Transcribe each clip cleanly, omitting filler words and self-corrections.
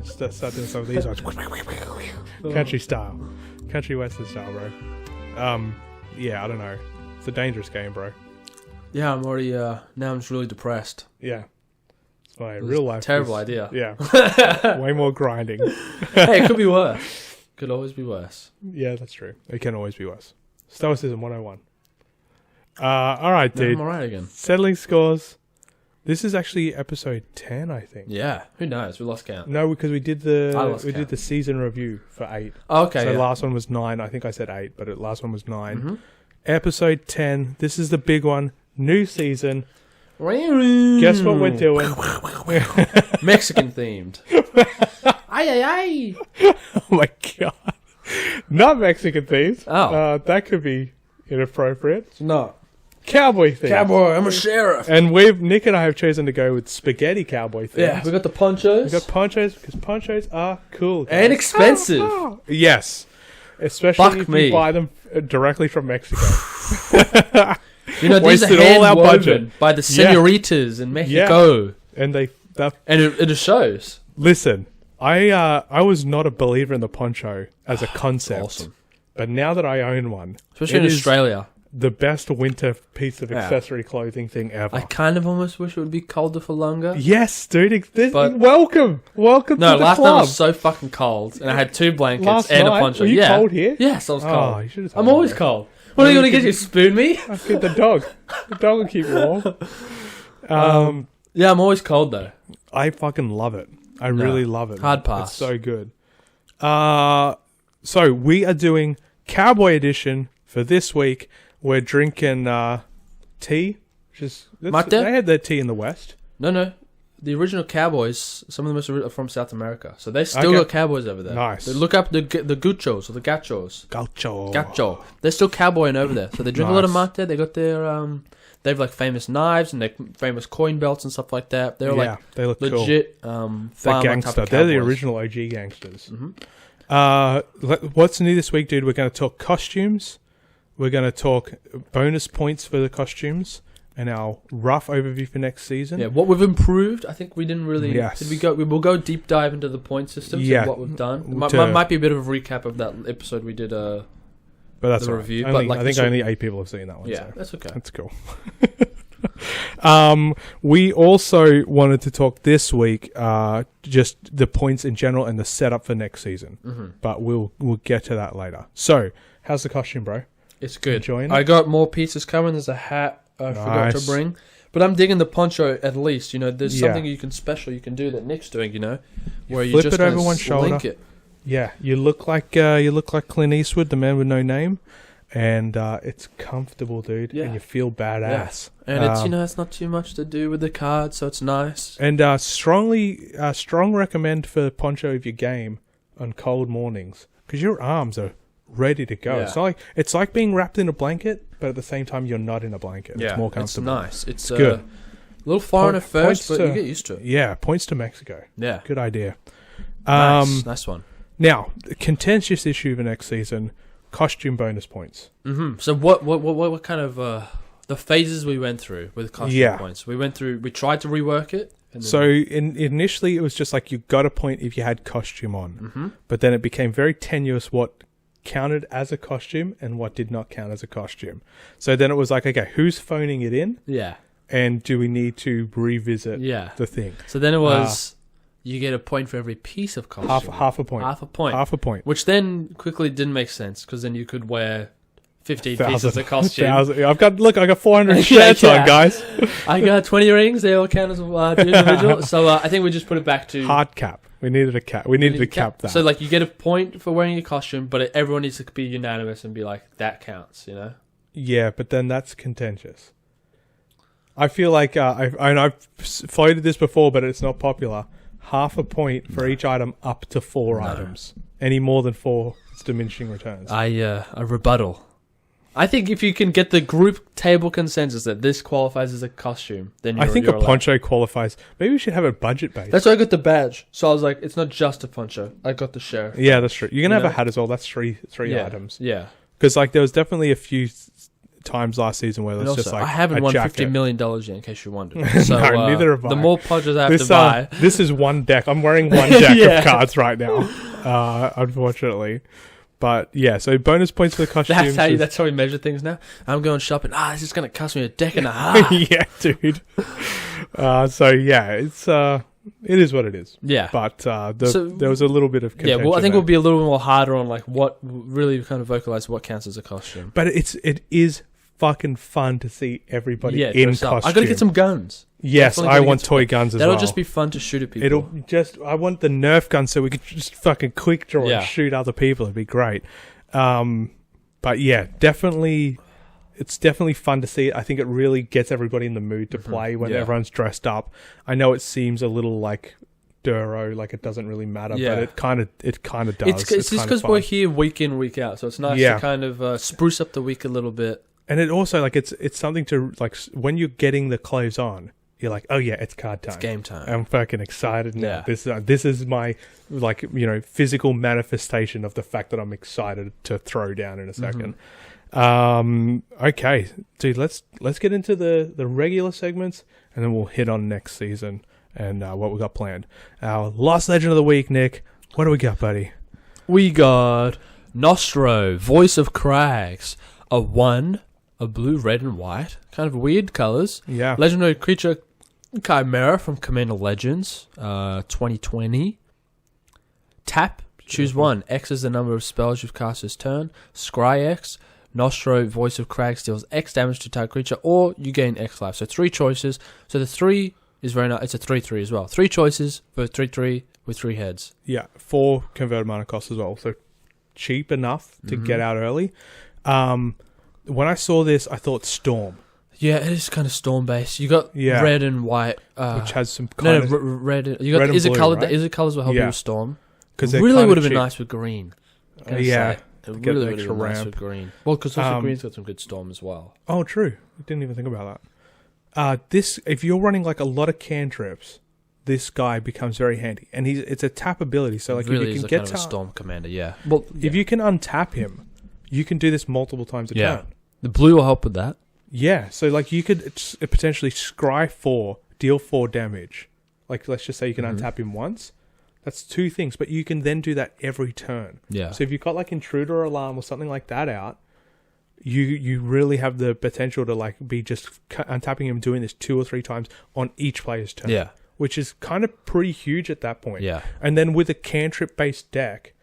Just start doing some of these ones. Country style. Country western style, bro. Yeah, I don't know. It's a dangerous game, bro. Yeah, I'm already, now I'm just really depressed. Yeah. It's my real life. Terrible idea. Yeah. Way more grinding. Hey, it could be worse. Could always be worse. Yeah, that's true. It can always be worse. Stoicism 101. Alright, dude. I'm alright again. Settling scores. This is actually episode 10, I think. Yeah, who knows? We lost count. No, because we did the season review for 8. Oh, okay. So yeah. last one was 9. I think I said 8, but the last one was 9. Mm-hmm. Episode 10. This is the big one. New season. Guess what we're doing? Mexican themed. Ay. Oh my god. Not Mexican themed. Oh. That could be inappropriate. It's not. Cowboy themed. Cowboy, I'm a sheriff. And Nick and I have chosen to go with spaghetti cowboy themed. Yeah, we got the ponchos. We got ponchos because ponchos are cool. Guys. And expensive. Yes. Especially Fuck if me. you buy them directly from Mexico. You know, these are Wasted all our hand-woven by the senoritas in Mexico. Yeah. And it shows. Listen, I was not a believer in the poncho as a concept. Awesome. But now that I own one, Especially in Australia. The best winter piece of accessory clothing thing ever. I kind of almost wish it would be colder for longer. Yes, dude. But welcome to the last night club. was so fucking cold, and I had 2 blankets Last and night? a poncho. Were you cold here? Yes, I was cold. Oh, you should have told I'm me always that. cold. What are you going to get? You spoon me? I feed the dog. The dog will keep you warm. Yeah, I'm always cold though. I fucking love it. I really love it. Hard pass. It's so good. So we are doing Cowboy Edition for this week. We're drinking tea. Mate? They had their tea in the West. No. The original cowboys, some of them are from South America. So they still got cowboys over there. Nice. They look up the guchos or the gachos. Gacho. They're still cowboying over there. So they drink a lot of Nice. mate. They got their, they have like famous knives and their famous coin belts and stuff like that. They're like they look legit cool. They're farmer gangster. type of They're the cowboys. original OG gangsters. Mm-hmm. What's new this week, dude? We're going to talk costumes. We're going to talk bonus points for the costumes and our rough overview for next season. Yeah, what we've improved. I think we didn't really. Yes. Did we go? We will go deep dive into the point systems and what we've done. Might be a bit of a recap of that episode we did. But that's the all right. review. Only, but like I think only 8 people have seen that one. Yeah, so that's okay. That's cool. We also wanted to talk this week just the points in general and the setup for next season. But we'll get to that later. So, how's the costume, bro? It's good. Enjoying it? I got more pieces coming. There's a hat I forgot to bring. But I'm digging the poncho at least. You know, there's something you can do that Nick's doing, you know, where you flip just it over one shoulder. It. Yeah, you look like Clint Eastwood, the man with no name, and it's comfortable, dude. Yeah. And you feel badass. And it's it's not too much to do with the card, so it's nice. And strong recommend for the poncho of your game on cold mornings because your arms are ready to go. Yeah. It's like being wrapped in a blanket, but at the same time you're not in a blanket. Yeah, it's more comfortable. It's nice. It's good. A little foreign at first, but you get used to it. Yeah, points to Mexico. Yeah, good idea. Nice one. Now, the contentious issue for next season: costume bonus points. So what kind of the phases we went through with costume points? We tried to rework it. And so initially it was just like you got a point if you had costume on, but then it became very tenuous what counted as a costume and what did not count as a costume. So then it was like, okay, who's phoning it in? Yeah. And do we need to revisit the thing? So then it was you get a point for every piece of costume. Half a point. Half a point. Half a point. Which then quickly didn't make sense because then you could wear 15 pieces of costume. I got 400 shirts on, guys. I got 20 rings. They all count as individual. So I think we just put it back to hard cap. We needed a cap. We needed to cap that. So like you get a point for wearing your costume, but everyone needs to be unanimous and be like that counts. You know? Yeah, but then that's contentious. I feel like I've floated this before, but it's not popular. Half a point for each item up to 4 items. Any more than 4, it's diminishing returns. I rebuttal. I think if you can get the group table consensus that this qualifies as a costume, then you're a poncho qualifies. Maybe we should have a budget base. That's why I got the badge. So I was like, it's not just a poncho. I got the sheriff. Yeah, that's true. You can have a hat as well. That's three items. Yeah. Because like there was definitely a few times last season where it's just like I haven't a won jacket. $50 million yet, in case you wondered. So, No, neither have I. The more punches I have to buy. This is one deck. I'm wearing one deck of cards right now, unfortunately. But yeah, so bonus points for the costumes. That's how we measure things now. I'm going shopping. This is going to cost me a deck and a half. Yeah, dude. So yeah, it is what it is. Yeah. But there was a little bit of contention. Yeah, well, I think there. we'll be a little more harder on like what really kind of vocalize what counts as a costume. But it is fucking fun to see everybody in costume. I got to get some guns. Yes, I want toy guns as well. That'll just be fun to shoot at people. I want the Nerf gun so we could just fucking quick draw and shoot other people. It'd be great. But yeah, definitely, it's definitely fun to see it. I think it really gets everybody in the mood to play when everyone's dressed up. I know it seems a little like Duro, like it doesn't really matter, but it kind of does. It's just because we're here week in, week out, so it's nice to kind of spruce up the week a little bit. And it also like it's something to like when you're getting the clothes on. You're like, oh yeah, it's card time. It's game time. I'm fucking excited now. Yeah. This is my physical manifestation of the fact that I'm excited to throw down in a second. Okay, dude, let's get into the regular segments and then we'll hit on next season and what we got planned. Our last legend of the week, Nick. What do we got, buddy? We got Gnostro, voice of Crags, a 1, a blue, red, and white, kind of weird colors. Yeah, legendary creature. Chimera from Commander Legends, 2020. Tap, choose one. X is the number of spells you've cast this turn. Scry X, Gnostro, voice of Crags deals X damage to target creature, or you gain X life. So 3 choices. So the 3 is very nice. It's a 3/3 as well. 3 choices for 3/3 with 3 heads. Yeah, 4 converted mana cost as well. So cheap enough to get out early. When I saw this, I thought Storm. Yeah, it is kind of storm based. You got red and white, which has some kind of red. You got is it colored? Right? Is it colors will help you with storm? Because really would have been nice with green. It really would have been nice with green. Well, because also green's got some good storm as well. Oh, true. I didn't even think about that. If you're running like a lot of cantrips, this guy becomes very handy, and it's a tap ability. So like really if you can is get kind of a storm commander, Well, if you can untap him, you can do this multiple times a turn. The blue will help with that. Yeah, so like you could potentially scry 4, deal 4 damage. Like let's just say you can untap him once. That's 2 things, but you can then do that every turn. Yeah. So if you've got like Intruder Alarm or something like that out, you really have the potential to like be just untapping him, doing this 2 or 3 times on each player's turn. Yeah. Which is kind of pretty huge at that point. Yeah. And then with a cantrip based deck,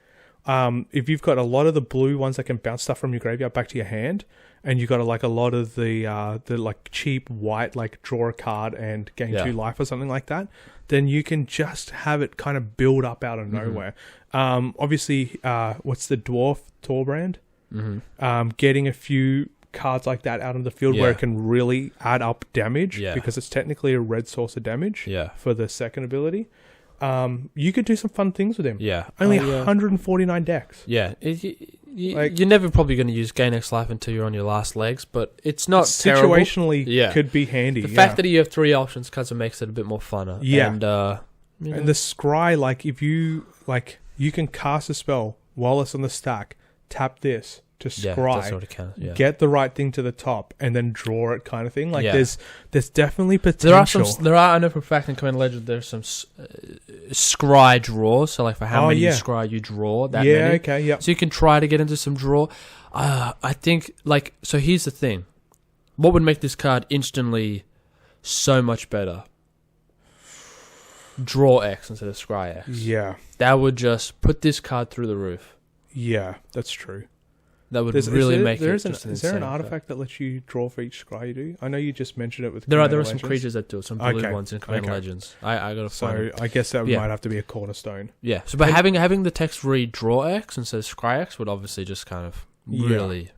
if you've got a lot of the blue ones that can bounce stuff from your graveyard back to your hand, and you got like a lot of the like cheap white, like draw a card and gain 2 life or something like that, then you can just have it kind of build up out of nowhere. Obviously, what's the dwarf Torbrand? Getting a few cards like that out of the field where it can really add up damage because it's technically a red source of damage for the second ability. You could do some fun things with him. Yeah. Only 149 decks. Yeah. You're never probably going to use Gain X Life until you're on your last legs, but it's not situationally could be handy. The fact that you have 3 options kind of makes it a bit more funner. Yeah. And, and the scry, like if you can cast a spell while it's on the stack, tap this to scry, get the right thing to the top, and then draw it, kind of thing. Like there's definitely potential. I know for a fact in Commander Legend there's some scry draws. So like for how many you scry you draw that many. Okay, yeah. So you can try to get into some draw. I think so. Here's the thing: what would make this card instantly so much better? Draw X instead of scry X. Yeah, that would just put this card through the roof. Yeah, that's true. That would really make it. Is there an artifact that lets you draw for each scry you do? I know you just mentioned it with. There are some creatures that do it. Some blue ones in Commander Legends. I got to find. So I guess that might have to be a cornerstone. Yeah. So, but having the text read draw X instead of scry X would obviously just kind of really.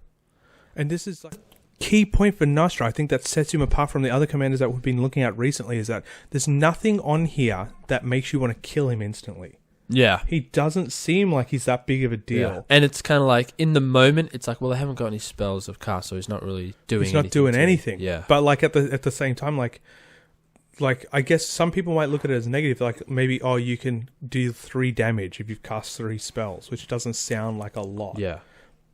And this is like key point for Gnostro. I think that sets him apart from the other commanders that we've been looking at recently. Is that there's nothing on here that makes you want to kill him instantly. Yeah. He doesn't seem like he's that big of a deal. Yeah. And it's kind of like, in the moment, it's like, well, they haven't got any spells of cast, so he's not really doing anything. He's not doing anything. Yeah. But like at the same time, like I guess some people might look at it as negative. Like maybe, you can do 3 damage if you've cast 3 spells, which doesn't sound like a lot. Yeah.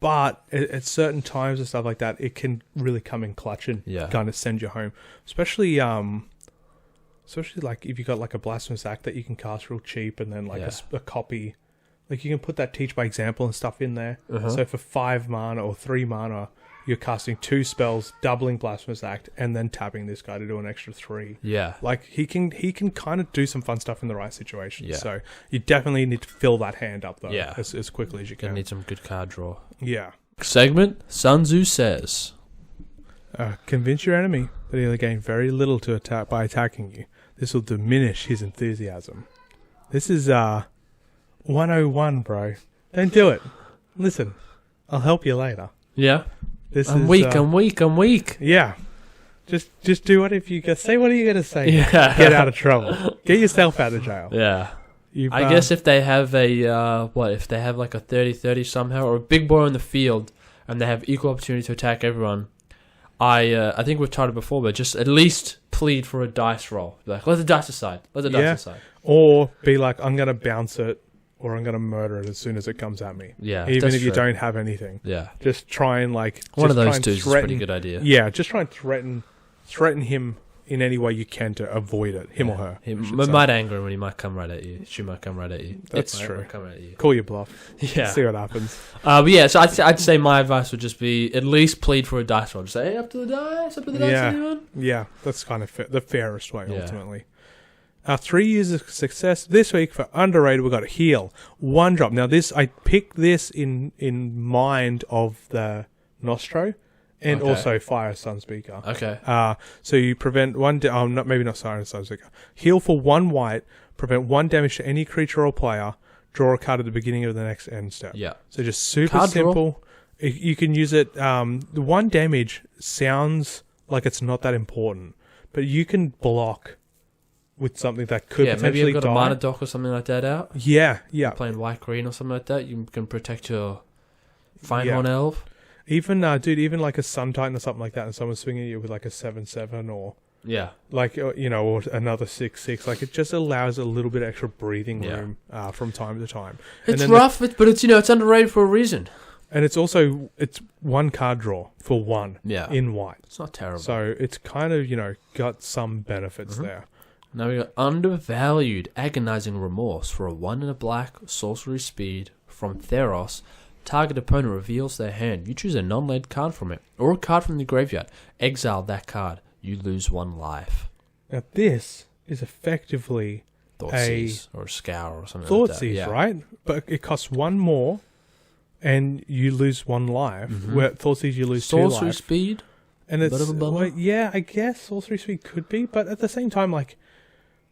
But at certain times and stuff like that, it can really come in clutch and kind of send you home. Especially like if you got like a Blasphemous Act that you can cast real cheap, and then like a copy. Like you can put that Teach by Example and stuff in there. So for 5 mana or 3 mana, you're casting 2 spells, doubling Blasphemous Act, and then tapping this guy to do an extra 3. Yeah. Like he can kind of do some fun stuff in the right situation. Yeah. So you definitely need to fill that hand up though. Yeah. As quickly as you can. You need some good card draw. Yeah. Segment, Sun Tzu Says. Convince your enemy that he'll gain very little to attack by attacking you. This will diminish his enthusiasm. This is 101, bro. Don't do it. Listen, I'll help you later. Yeah. I'm weak. Yeah. Just do whatever you got. Say what are you going to say? Yeah. Get out of trouble. Get yourself out of jail. Yeah. I guess if they have if they have like a 30-30 somehow, or a big boy on the field, and they have equal opportunity to attack everyone, I think we've tried it before, but just at least plead for a dice roll. Like, let the dice decide. Or be like, I'm going to bounce it, or I'm going to murder it as soon as it comes at me. Yeah, even if you don't have anything. Yeah. Just try and like... One of those two is a pretty good idea. Yeah, just try and threaten him in any way you can to avoid it. Him or her. It might anger him when he might come right at you. She might come right at you. That's true. Might come at you. Call your bluff. Yeah. See what happens. But yeah, so I'd say my advice would just be at least plead for a dice roll. Just say, hey, up to the dice, anyone? Yeah, that's kind of the fairest way, ultimately. 3 years of success. This week for underrated, we've got a heal. 1 drop. Now this, I picked this in mind of the Gnostro. And also Fire Sunspeaker. Okay. So you prevent maybe not Fire Sunspeaker. Heal for 1 white, prevent 1 damage to any creature or player, draw a card at the beginning of the next end step. Yeah. So just super card simple. You can use it. The 1 damage sounds like it's not that important, but you can block with something that could potentially maybe you've got die. a mana dock or something like that out. Yeah. Playing white-green or something like that, you can protect your Finehorn Elf. Even even like a Sun Titan or something like that, and someone's swinging you with like a 7/7 or like or another 6/6. Like it just allows a little bit extra breathing room from time to time. It's rough, but it's underrated for a reason. And it's 1 card draw for 1 in white. It's not terrible. So it's kind of got some benefits there. Now we got Undervalued Agonizing Remorse for a 1 and a black sorcery speed from Theros. Target opponent reveals their hand. You choose a non-land card from it, or a card from the graveyard. Exile that card. You lose 1 life. Now this is effectively Thoughtseize or a Scour or something like that. Thoughtseize, right? But it costs 1 more, and you lose 1 life. Where Thoughtseize you lose 2 life. Sorcery speed? And it's I guess sorcery speed could be, but at the same time, like,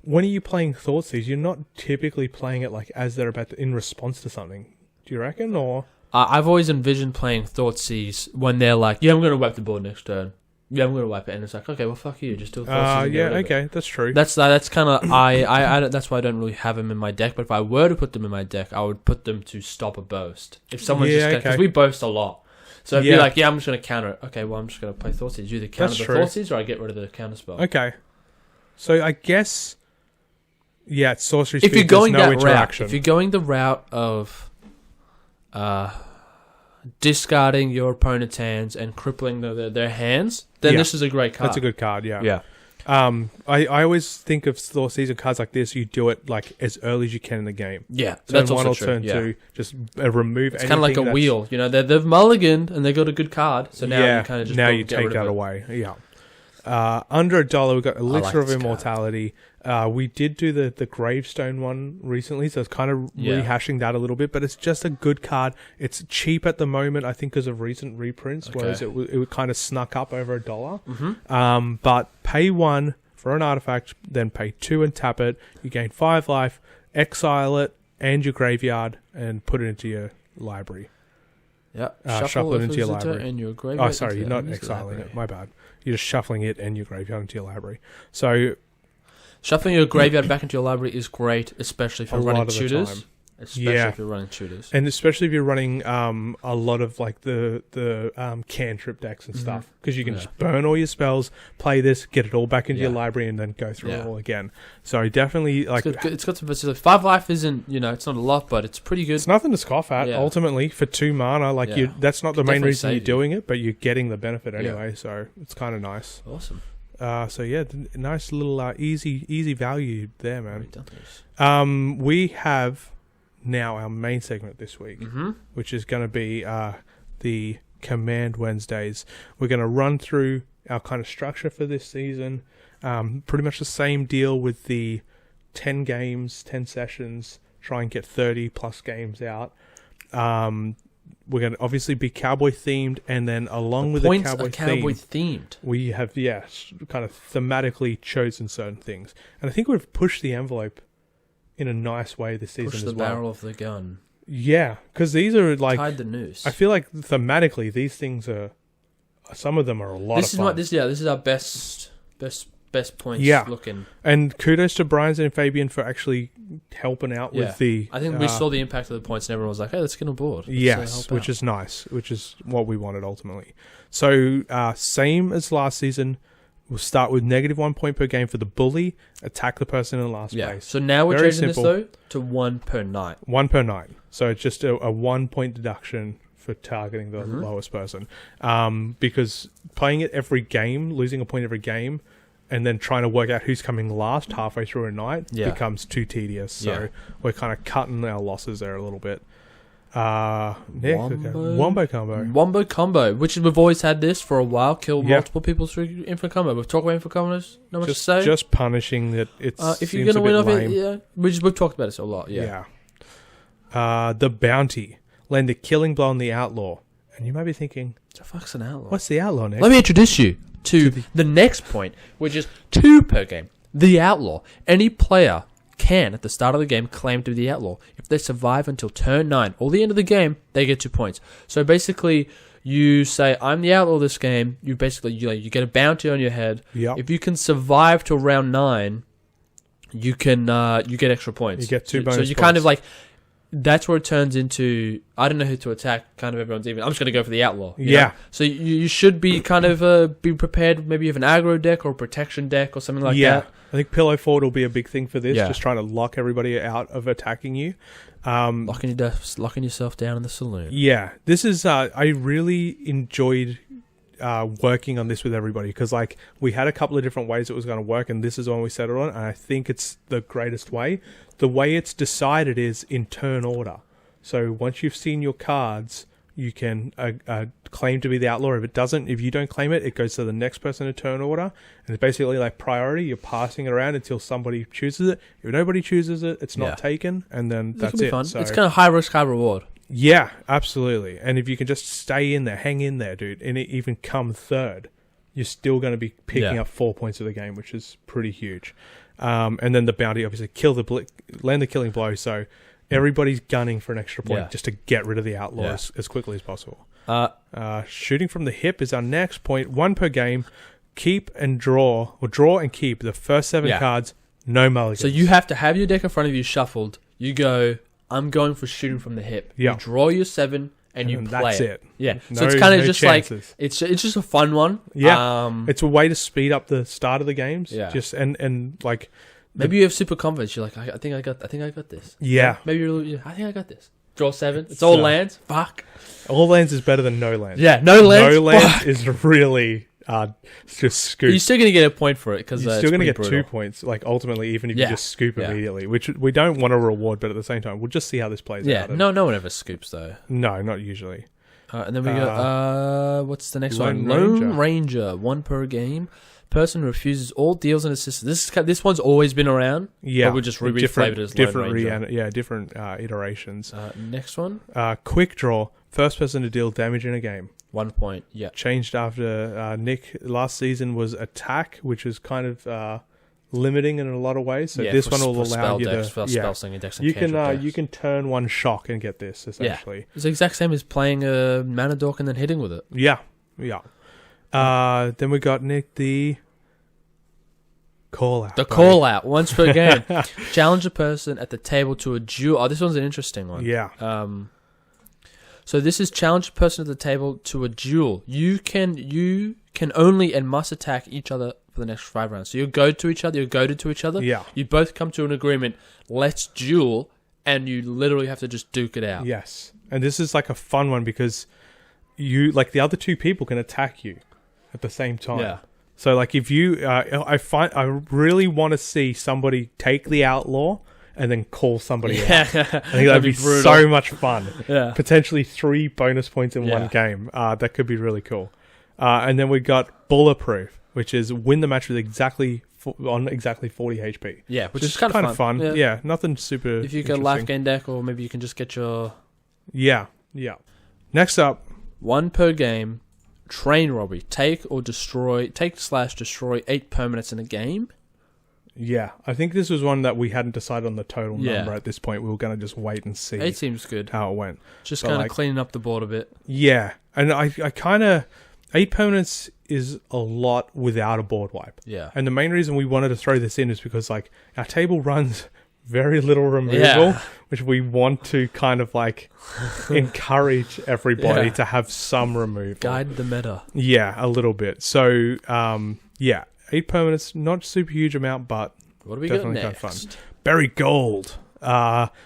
when are you playing Thoughtseize? You're not typically playing it like as they're about to, in response to something. Do you reckon, or? I've always envisioned playing Thoughtseize when they're like, I'm going to wipe the board next turn. I'm going to wipe it. And it's like, okay, well, fuck you. Just do Thoughtseize. That's true. That's kind of, that's why I don't really have them in my deck. But if I were to put them in my deck, I would put them to stop a boast. If someone's because we boast a lot. So if you're like, I'm just going to counter it. Okay, well, I'm just going to play Thoughtseize. You either counter the Thoughtseize or I get rid of the counter spell. Okay. So I guess, it's sorcery speed. If you're going no that interaction. route, if you're going the route of discarding your opponent's hands and crippling their hands, then this is a great card. That's a good card, yeah. I always think of season cards like this, you do it like as early as you can in the game. Yeah, turn that's 1 also or true. turn 2, just remove it's kind of like a wheel. They've mulliganed and they got a good card, so now you kind of just you take that away. Yeah. Under $1, we got Elixir of Immortality. We did do the Gravestone one recently, so it's kind of rehashing that a little bit, but it's just a good card. It's cheap at the moment, I think, because of recent reprints, whereas it kind of snuck up over $1. But pay 1 for an artifact, then pay 2 and tap it. You gain 5 life, exile it and your graveyard, and put it into your library. Yeah, shuffle it into your library. And your graveyard. Oh, sorry, you're not exiling it. My bad. You're just shuffling it and your graveyard into your library. So, shuffling your graveyard back into your library is great, especially for running tutors. especially if you're running tutors. And especially if you're running a lot of like the cantrip decks and stuff, because you can just burn all your spells, play this, get it all back into your library, and then go through it all again. So definitely like it's got some versatility. 5 life isn't, it's not a lot, but it's pretty good. It's nothing to scoff at. Ultimately, for 2 mana, like that's not the main reason you're doing it, but you're getting the benefit anyway. So it's kind of nice. Awesome. So yeah, nice little easy value there, man. We have now our main segment this week, which is going to be the Command Wednesdays. We're going to run through our kind of structure for this season. Pretty much the same deal with the 10 games, 10 sessions, try and get 30 plus games out. We're going to obviously be cowboy themed, and then along with the cowboy theme, themed. We have kind of thematically chosen certain things, and I think we've pushed the envelope in a nice way this season as well. Push the barrel of the gun. Yeah, because these are like tied the noose. I feel like thematically these things are. Some of them are a lot of fun. This is our best points looking. And kudos to Brian and Fabian for actually helping out with the... I think we saw the impact of the points and everyone was like, hey, let's get on board. Yes, which is nice, which is what we wanted ultimately. So, same as last season, we'll start with -1 point per game for the bully, attack the person in last place. So now we're changing this, though, to 1 per night. 1 per night. So it's just a 1 point deduction for targeting the lowest person. Because playing it every game, losing a point every game, and then trying to work out who's coming last halfway through a night becomes too tedious. So we're kind of cutting our losses there a little bit. Nick, Wombo combo. Wombo combo, which we've always had this for a while. Kill multiple people through infinite combo. We've talked about infinite combos. Not much to say. Just punishing that. If you're going to win off it, we've talked about this a lot. Yeah. The bounty. Land a killing blow on the outlaw. And you might be thinking, what the fuck's an outlaw? What's the outlaw, Nick? Let me introduce you to the next point, which is 2 per game. The outlaw. Any player can, at the start of the game, claim to be the outlaw. If they survive until turn 9 or the end of the game, they get 2 points. So basically, you say, I'm the outlaw this game. You basically, you get a bounty on your head. Yep. If you can survive till round 9, you can you get extra points. You get 2 bonus points. So you kind of like... That's where it turns into, I don't know who to attack, kind of everyone's even. I'm just going to go for the outlaw. You know? So you should be kind of be prepared. Maybe you have an aggro deck or a protection deck or something like that. I think Pillow Fort will be a big thing for this, just trying to lock everybody out of attacking you. Locking yourself down in the saloon. Yeah, this is, I really enjoyed working on this with everybody, because like we had a couple of different ways it was going to work, and this is the one we settled on, and I think it's the greatest way. The way it's decided is in turn order. So once you've seen your cards, you can claim to be the outlaw. If you don't claim it, it goes to the next person in turn order, and it's basically like priority. You're passing it around until somebody chooses it. If nobody chooses it, it's not taken, and then that's it. Fun. So, it's kind of high risk, high reward. Yeah, absolutely. And if you can just stay in there, hang in there, dude, and it even come third, you're still going to be picking up 4 points of the game, which is pretty huge. And then the bounty, obviously, land the killing blow, so everybody's gunning for an extra point just to get rid of the outlaw as quickly as possible. Shooting from the hip is our next point. 1 per game. Keep and draw, or draw and keep the first 7 cards, no mulligans. So you have to have your deck in front of you shuffled. You go, I'm going for shooting from the hip. You draw your 7 and you play that's it. Yeah. So it's kind of just chances. Like it's just a fun one. Yeah. It's a way to speed up the start of the games. Yeah. Just and like maybe you have super confidence. You're like, I think I got this. Yeah. Maybe I think I got this. Draw 7. It's all lands. Fuck. All lands is better than no lands. Yeah. No lands. No lands is really just scoop. You're still going to get a point for it, because you're still going to get brutal. 2 points. Like ultimately, even if you just scoop immediately, which we don't want to reward, but at the same time, we'll just see how this plays out. Yeah, no one ever scoops though. No, not usually. And then we got what's the next one? Lone Ranger. 1 per game. Person who refuses all deals and assists. This one's always been around. Yeah, but we just reflavoured it as Lone Ranger. Different iterations. Next one. Quick draw. First person to deal damage in a game. 1 point. Yeah. Changed after Nick last season was attack, which is kind of limiting in a lot of ways. So this one will allow you to you can turn 1 shock and get this essentially. Yeah. It's the exact same as playing a mana dork and then hitting with it. Yeah. Then we got Nick the Call out. The call out once per game. Challenge a person at the table to a duel. Oh, this one's an interesting one. Yeah. So this is challenge a person at the table to a duel. You can only and must attack each other for the next 5 rounds. So you go to each other, you're goaded to each other. Yeah. You both come to an agreement. Let's duel, and you literally have to just duke it out. Yes. And this is like a fun one because you, like, the other 2 people can attack you at the same time. Yeah. So, like, if you, I really want to see somebody take the outlaw and then call somebody out. I think that'd be so much fun. Yeah. Potentially 3 bonus points in one game. That could be really cool. And then we got bulletproof, which is win the match with exactly 40 HP. Yeah, which is kind of fun. Yeah, nothing super. If you get a life gain deck, or maybe you can just get your. Yeah. Next up, 1 per game. Train robbery. Take/destroy 8 permanents in a game. Yeah, I think this was one that we hadn't decided on the total number at this point. We were going to just wait and see. 8 seems good. How it went. Just kind of cleaning up the board a bit. Yeah, and I kind of 8 permanents is a lot without a board wipe. Yeah, and the main reason we wanted to throw this in is because like our table runs very little removal, which we want to kind of like encourage everybody to have some removal. Guide the meta. Yeah, a little bit. So, 8 permanents, not super huge amount, but what do we definitely got next? kind of fun. Buried gold.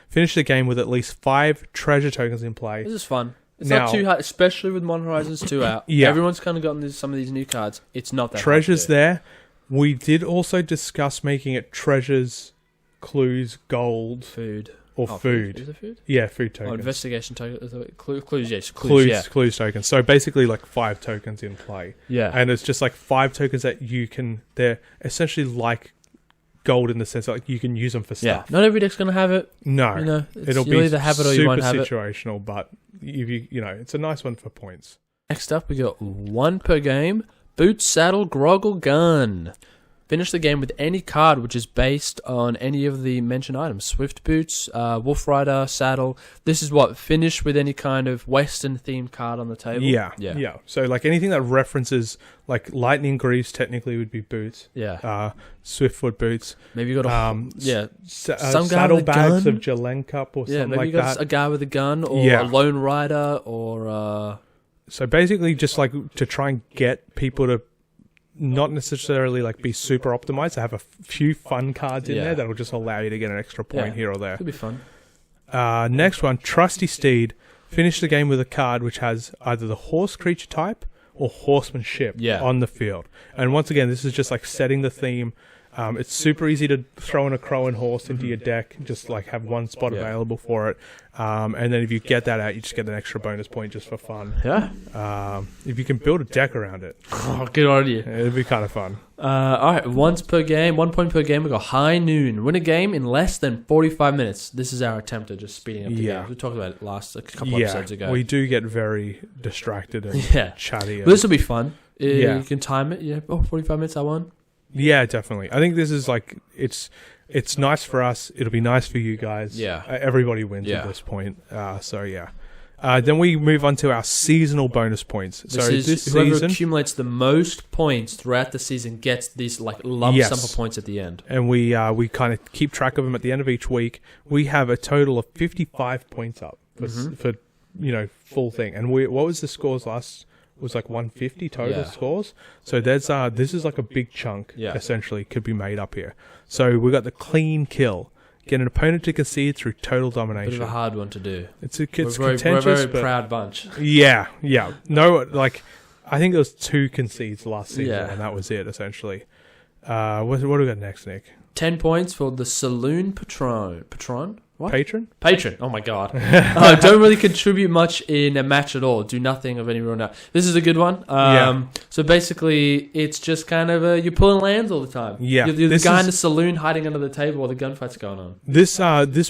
Finish the game with at least 5 treasure tokens in play. This is fun. It's not too hard, especially with Modern Horizons 2 out. Yeah. Everyone's kind of gotten some of these new cards. It's not that treasures hard to do. there. We did also discuss making it treasures, clues, gold, food, or food. Is it food? Yeah, food tokens. Investigation tokens. Clues. Yes, clues tokens. So basically, like 5 tokens in play. Yeah, and it's just like 5 tokens that you can. They're essentially like gold in the sense that like you can use them for stuff. Yeah, not every deck's gonna have it. No, it'll be either have it or you won't have it. Super situational, but you know, it's a nice one for points. Next up, we got 1 per game. Boot, saddle, groggle, gun. Finish the game with any card which is based on any of the mentioned items. Swift boots, Wolf Rider, saddle. This is what? Finish with any kind of Western-themed card on the table? Yeah. So, like, anything that references, like, lightning greaves technically would be boots. Yeah. Swiftfoot boots. Maybe you got a... some saddlebags of Jelencup or something like that. Yeah, maybe you got a guy with a gun or a lone rider or... So, basically, just, like, to try and get people to not necessarily like be super optimized, to have a few fun cards in there that will just allow you to get an extra point here or there. Could be fun. Next one, Trusty Steed. Finish the game with a card which has either the horse creature type or horsemanship on the field. And once again, this is just like setting the theme. It's super easy to throw in a crow and horse into your deck, just like have one spot available for it. And then if you get that out, you just get an extra bonus point just for fun. Yeah. If you can build a deck around it. Oh, good on you. It'd be kind of fun. All right, 1 per game, 1 point per game. We got High Noon. Win a game in less than 45 minutes. This is our attempt at just speeding up the game. We talked about it a couple episodes ago. We do get very distracted and chatty. But this will be fun. You can time it. 45 minutes, I won. Yeah, definitely. I think this is like it's nice for us. It'll be nice for you guys. Yeah, everybody wins at this point. Then we move on to our seasonal bonus points. This whoever season, accumulates the most points throughout the season gets these like lump sum of points at the end. And we kind of keep track of them at the end of each week. We have a total of 55 points up for full thing. And what was the scores last? Was like 150 total scores. So there's this is like a big chunk essentially could be made up here. So we got the clean kill. Get an opponent to concede through total domination. Bit of a hard one to do. It's contentious. We're a very proud bunch. Yeah. No, like I think there was 2 concedes last season and that was it essentially. What do we got next, Nick? 10 points for the Saloon Patron? What? Patron? Oh my god. Don't really contribute much in a match at all. Do nothing of any real note. This is a good one. So basically, it's just kind of you're pulling lands all the time. Yeah. You're the guy in the saloon hiding under the table while the gunfight's going on. This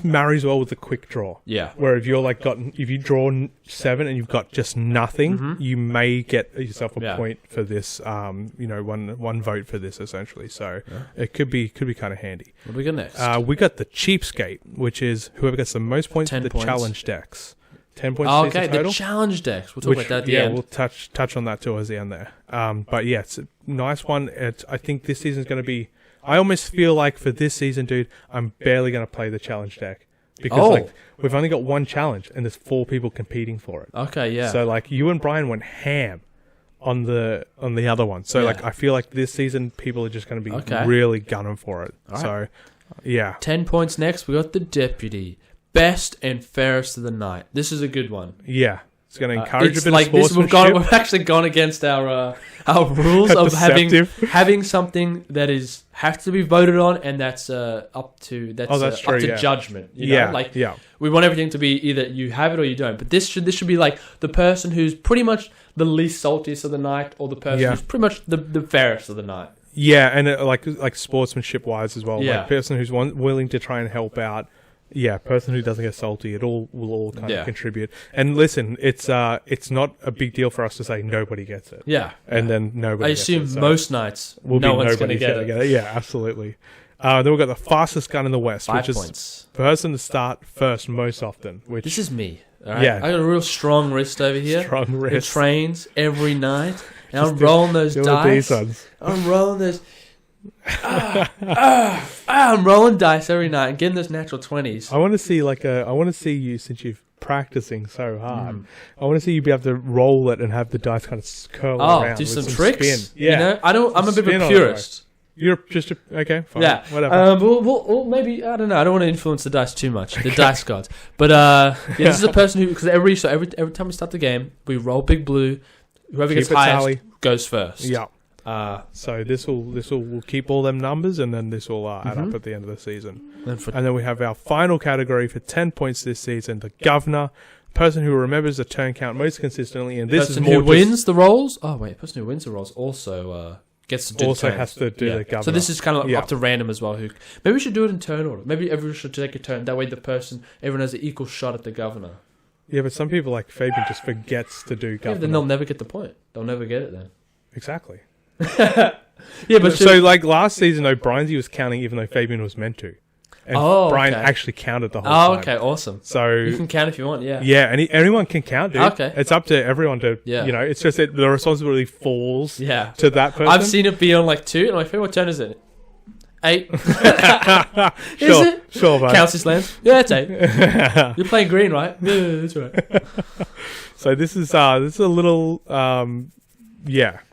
marries well with the quick draw. Yeah. Where if you draw 7 and you've got just nothing, you may get yourself a point for this. One vote for this essentially. So it could be kind of handy. What do we got next? We got the cheapskate, which is whoever gets the most points for the challenge decks. 10 points. Okay, the challenge decks. We'll talk about that at the end. We'll touch on that towards the end there. But yeah, it's a nice one. I think this season's going to be. I almost feel like for this season, dude, I'm barely going to play the challenge deck. Because like we've only got one challenge and there's 4 people competing for it. Okay, yeah. So like you and Brian went ham on the other one. So like I feel like this season people are just going to be really gunning for it. All right. So yeah. 10 points next. We got the deputy. Best and fairest of the night. This is a good one. Yeah. It's going to encourage a bit like of sportsmanship. We've actually gone against our rules of having something that has to be voted on, and that's up to judgment. You know? We want everything to be either you have it or you don't. But this should be like the person who's pretty much the least saltiest of the night, or the person who's pretty much the fairest of the night. Yeah, and like sportsmanship wise as well. Yeah. Like person who's willing to try and help out. Yeah, person who doesn't get salty, it all will all kind of contribute. And listen, it's not a big deal for us to say nobody gets it. Yeah, and then nobody. I assume most nights no one's going to get it. Yeah, absolutely. Then we've got the fastest gun in the West, 5 which points. is the person to start first most often. Which this is me. All right? Yeah, I got a real strong wrist over here. Strong wrist. It trains every night, and I'm rolling those dice. I'm rolling those. I'm rolling dice every night and getting those natural 20s. I want to see you, since you're practicing so hard. I want to see you be able to roll it and have the dice kind of curl around. Do with some tricks. Spin. Yeah, I'm a bit of a purist. You're just okay. Fine. Yeah, whatever. Well, maybe I don't know. I don't want to influence the dice too much. The dice gods. But this is a person who, because every time we start the game, we roll big blue. Whoever gets highest goes first. Yeah. So we'll keep all them numbers, and then this will add up at the end of the season. And then we have our final category for 10 points this season: the governor, person who remembers the turn count most consistently, and this person is more who wins the rolls. Oh wait, person who wins the rolls also gets to do has to do the governor. So this is kind of up to random as well. Maybe we should do it in turn order. Maybe everyone should take a turn. That way, everyone has an equal shot at the governor. Yeah, but some people like Fabian just forgets to do governor. Then they'll never get the point. They'll never get it then. Exactly. Yeah, but so like last season, O'Brien's was counting even though Fabian was meant to, and Brian actually counted the whole time. Oh, okay, awesome. So you can count if you want, yeah. Yeah, anyone can count, dude. Okay, it's up to everyone to, it's just that the responsibility falls to that person. I've seen it be on like 2, and my favorite, what turn is it? 8. Is it? Sure, mate. Counts his lands. Yeah, it's 8. You're playing green, right? Yeah, that's right. So this is a little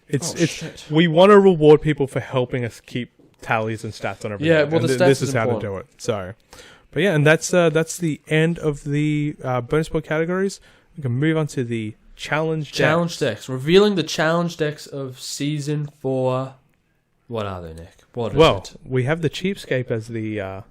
It's we want to reward people for helping us keep tallies and stats on everything. Yeah, well, this is how to do it. So, but yeah, and that's the end of the bonus point categories. We can move on to the challenge decks. Revealing the challenge decks of season 4. What are they, Nick? We have the cheapskate as the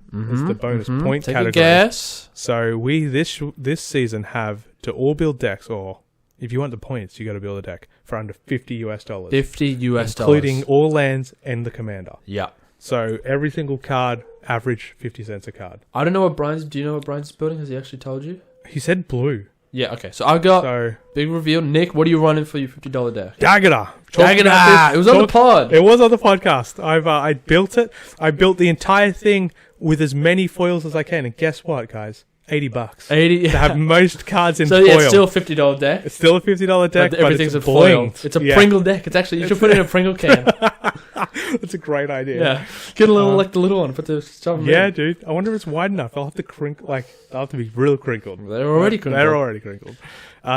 bonus point Take category. A guess. So we this season have to all build decks, or if you want the points, you got to build a deck for under $50 US. $50 including all lands and the commander. Yeah. So every single card, average 50 cents a card. I don't know what Brian's. Do you know what Brian's building? Has he actually told you? He said blue. Yeah. Okay. So I got big reveal. Nick, what are you running for your $50 deck? Daggada. It was on the pod. It was on the podcast. I built it. I built the entire thing with as many foils as I can, and guess what, guys? $80. 80 to have most cards in foil. So yeah, it's still a $50 deck. It's still a $50 deck, but everything's it's a foil. It's a Pringle deck. It's actually, you should put it in a Pringle can. That's a great idea. Yeah, get a little like the little one. Put the stuff in. Yeah, dude. I wonder if it's wide enough. They'll have to crinkle. They'll have to be real crinkled. They're already crinkled.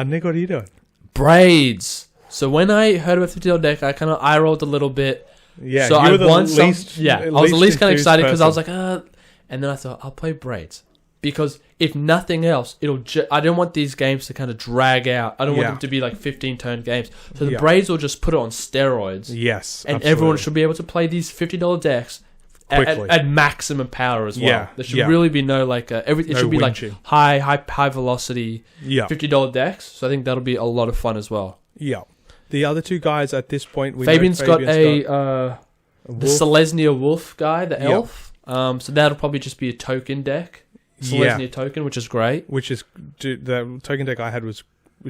Nick, what are you doing? Braids. So when I heard about $50 deck, I kind of eye rolled a little bit. Yeah, so I was the least kind of excited because I was like, and then I thought I'll play braids. Because if nothing else, I don't want these games to kind of drag out. I don't want them to be like 15-turn games. So the braids will just put it on steroids. Yes, and everyone should be able to play these $50 decks at maximum power as well. Yeah, there should really be no it should be winching. Like high velocity $50 decks. So I think that'll be a lot of fun as well. Yeah. The other two guys at this point, Fabian's got the Selesnya Wolf guy, the elf. So that'll probably just be a token deck. Selesnya token, which is great. The token deck I had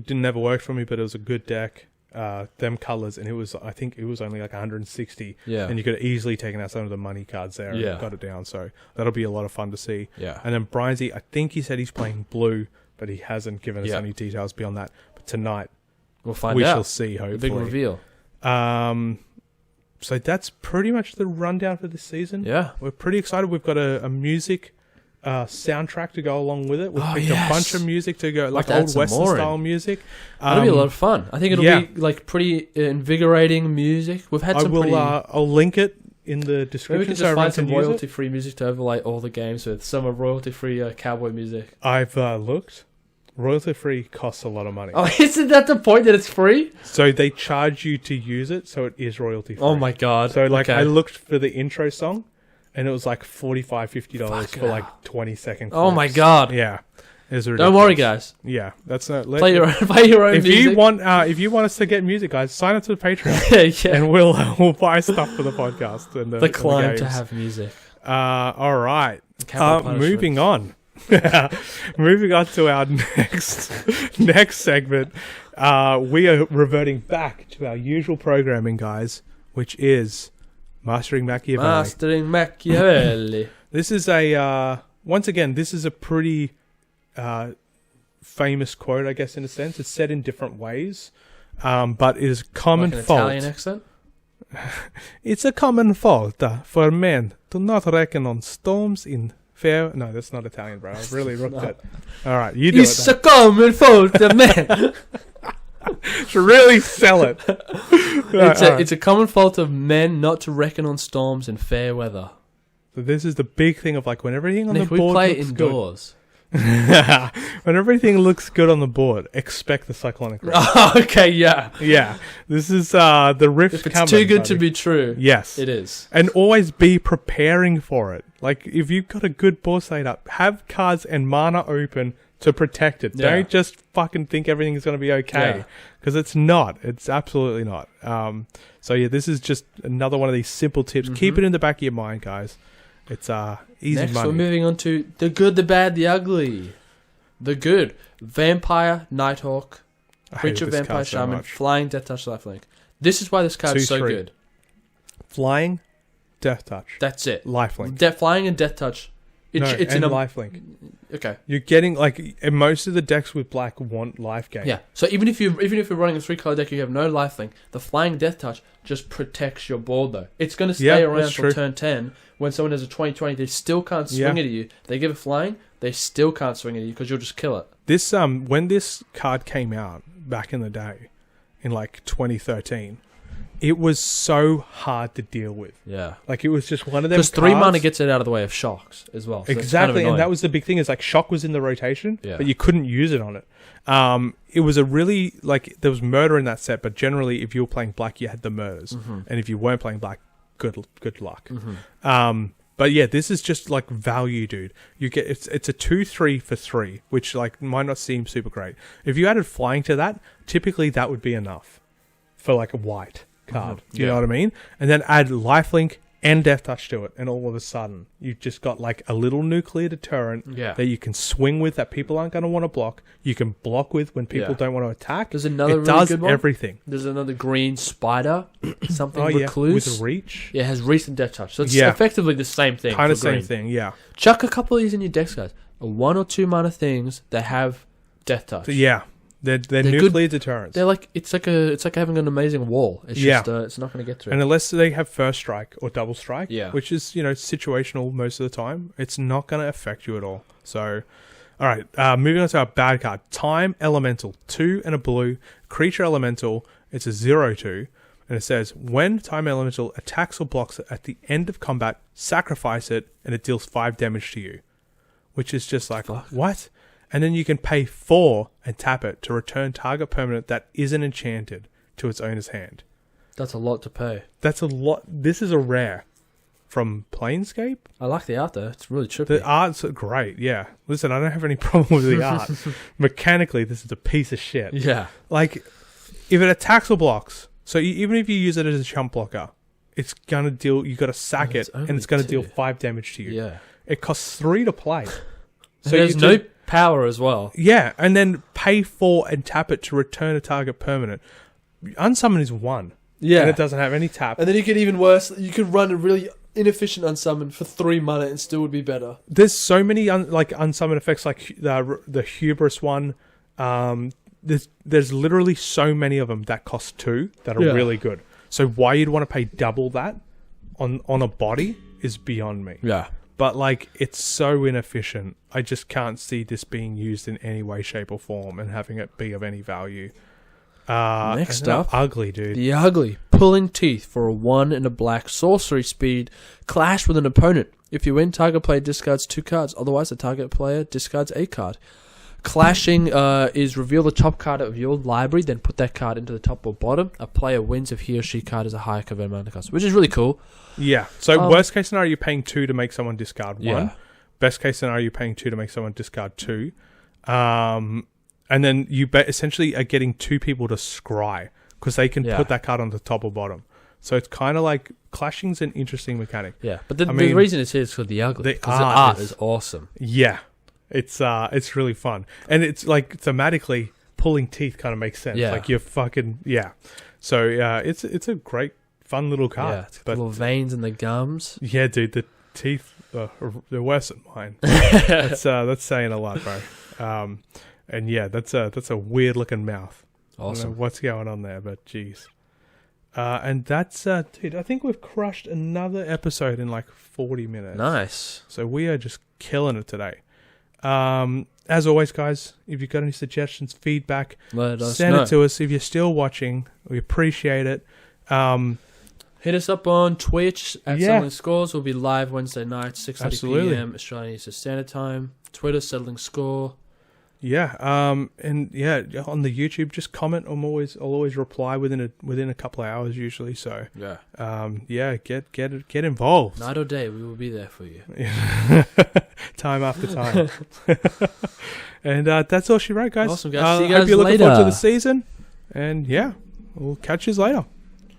never worked for me, but it was a good deck. Them colors, and I think it was only like 160. Yeah, and you could have easily taken out some of the money cards there and got it down. So that'll be a lot of fun to see. Yeah, and then Briansy, I think he said he's playing blue, but he hasn't given us any details beyond that. But tonight we'll find out. We shall see. Hopefully, the big reveal. So that's pretty much the rundown for this season. Yeah. We're pretty excited. We've got a music soundtrack to go along with it. We've picked a bunch of music to go, like old Western style music. That'll be a lot of fun. I think it'll be like pretty invigorating music. We've had some I'll link it in the description. Maybe we can just find some royalty-free music to overlay all the games with. Some of royalty-free cowboy music. I've looked. Royalty-free costs a lot of money. Oh, isn't that the point that it's free? So they charge you to use it, so it is royalty-free. Oh my god. So I looked for the intro song, and it was like $45-$50 for like 20-second clips. Oh my god. Yeah. It's ridiculous. Don't worry, guys. Yeah, that's not... Play your own if music. If you want us to get music, guys, sign up to the Patreon. Yeah. And we'll buy stuff for the podcast. And the climb to have music. All right. Moving on. Moving on to our next segment. We are reverting back to our usual programming, guys, which is Mastering Machiavelli. Mastering Machiavelli. This is once again, this is a pretty famous quote, I guess, in a sense. It's said in different ways, but it is common like an fault. Italian accent? It's a common fault for men to not reckon on storms in fair... No, that's not Italian, bro. I really rooked it. All right, you do it's a common fault of men. Should really sell it. It's a common fault of men not to reckon on storms in fair weather. So this is the big thing of like when everything on Nick, the board we play looks indoors. Good. When everything looks good on the board, expect the cyclonic rift. Oh, okay, yeah. Yeah. This is the rift If it's coming, too good buddy. to be true, yes, it is. And always be preparing for it. Like, if you've got a good board set up, have cards and mana open to protect it. Yeah. Don't just fucking think everything's going to be okay. Because it's not. It's absolutely not. So, yeah, this is just another one of these simple tips. Keep it in the back of your mind, guys. It's easy Next, money. we're moving on to the good, the bad, the ugly. The good. Vampire, Nighthawk, Creature, Vampire, Shaman, Flying, Death Touch, Lifelink. This is why this card is so good. Flying, Death Touch. That's it. Lifelink. Flying and Death Touch. It's and lifelink. Okay. You're getting like most of the decks with black want life gain. Yeah. So even if you're running a 3-color deck, you have no lifelink. The Flying Death Touch just protects your board though. It's going to stay around until turn 10. When someone has a 20/20, they still can't swing it at you. They give a flying, they still can't swing it at you because you'll just kill it. This when this card came out back in the day, in like 2013, it was so hard to deal with. Yeah. Like it was just one of them. Because 3 mana gets it out of the way of shocks as well. So exactly, and that was the big thing. Is like shock was in the rotation, yeah. but you couldn't use it on it. It was a really there was murder in that set, but generally, if you were playing black, you had the murders, and if you weren't playing black, good luck. But yeah, this is just like value, dude. You get it's a 2/3 for 3, which like might not seem super great. If you added flying to that, typically that would be enough for like a white card. Do you know what I mean? And then add lifelink and death touch to it, and all of a sudden you've just got like a little nuclear deterrent that you can swing with that people aren't going to want to block. You can block with when people don't want to attack. There's another it really does good one. Everything. There's another green spider, something recluse with reach. Yeah, it has reach and death touch. So it's effectively the same thing. Kind of same thing. Yeah. Chuck a couple of these in your decks, guys. 1 or 2 mana things that have death touch. Yeah. They're nuclear deterrents. They're like it's like having an amazing wall. It's just it's not going to get through. And unless they have first strike or double strike, which is situational most of the time, it's not going to affect you at all. So, all right, moving on to our bad card, Time Elemental, 2 and a blue creature elemental. It's a 0/2, and it says when Time Elemental attacks or blocks at the end of combat, sacrifice it, and it deals 5 damage to you, which is just like what? And then you can pay 4 and tap it to return target permanent that isn't enchanted to its owner's hand. That's a lot to pay. That's a lot. This is a rare from Planescape. I like the art though. It's really trippy. The art's great, yeah. Listen, I don't have any problem with the art. Mechanically, this is a piece of shit. Yeah. Like, if it attacks or blocks, so even if you use it as a chump blocker, it's going to deal, you got to sack it, and it's going to deal 5 damage to you. Yeah. It costs 3 to play. So there's no power as well. Yeah, and then pay 4 and tap it to return a target permanent. Unsummon is 1. Yeah. And it doesn't have any tap. And then you could even worse, you could run a really inefficient unsummon for 3 mana and still would be better. There's so many unsummon effects, like the Hubris one. There's literally so many of them that cost 2 that are really good. So why you'd want to pay double that on a body is beyond me. Yeah. But like, it's so inefficient. I just can't see this being used in any way, shape, or form, and having it be of any value. Next up, ugly, dude. the ugly pulling teeth for a 1 and a black sorcery speed. Clash with an opponent. If you win, target player discards 2 cards. Otherwise, the target player discards a card. Clashing is reveal the top card of your library, then put that card into the top or bottom. A player wins if he or she card is a higher covered amount of cards, which is really cool. Yeah. So worst case scenario, you're paying 2 to make someone discard 1. Yeah. Best case scenario, you're paying 2 to make someone discard 2. And then you essentially are getting 2 people to scry because they can put that card on the top or bottom. So it's kind of like clashing's an interesting mechanic. Yeah, but the reason it's here is because the ugly. Because the art is awesome. Yeah, it's really fun, and it's like thematically pulling teeth kind of makes sense. Yeah. Like you're fucking So it's a great fun little card. Yeah, it's got the little veins in the gums. Yeah, dude, the teeth they're worse than mine. That's saying a lot, bro. And yeah, that's a weird looking mouth. Awesome. I don't know what's going on there, but jeez. And that's dude, I think we've crushed another episode in like 40 minutes. Nice. So we are just killing it today. As always, guys, if you've got any suggestions, feedback, send it to us. If you're still watching, we appreciate it. Hit us up on Twitch at Settling Scores. We'll be live Wednesday night, 6:30 p.m. Australian Eastern Standard Time. Twitter, Settling Score. Yeah, and yeah, on the YouTube, just comment. I'll always reply within a couple of hours usually. So get involved. Night or day, we will be there for you. Time after time. And that's all she wrote, guys. Awesome, guys. See you guys hope you're later. looking forward to the season. And yeah, we'll catch you later.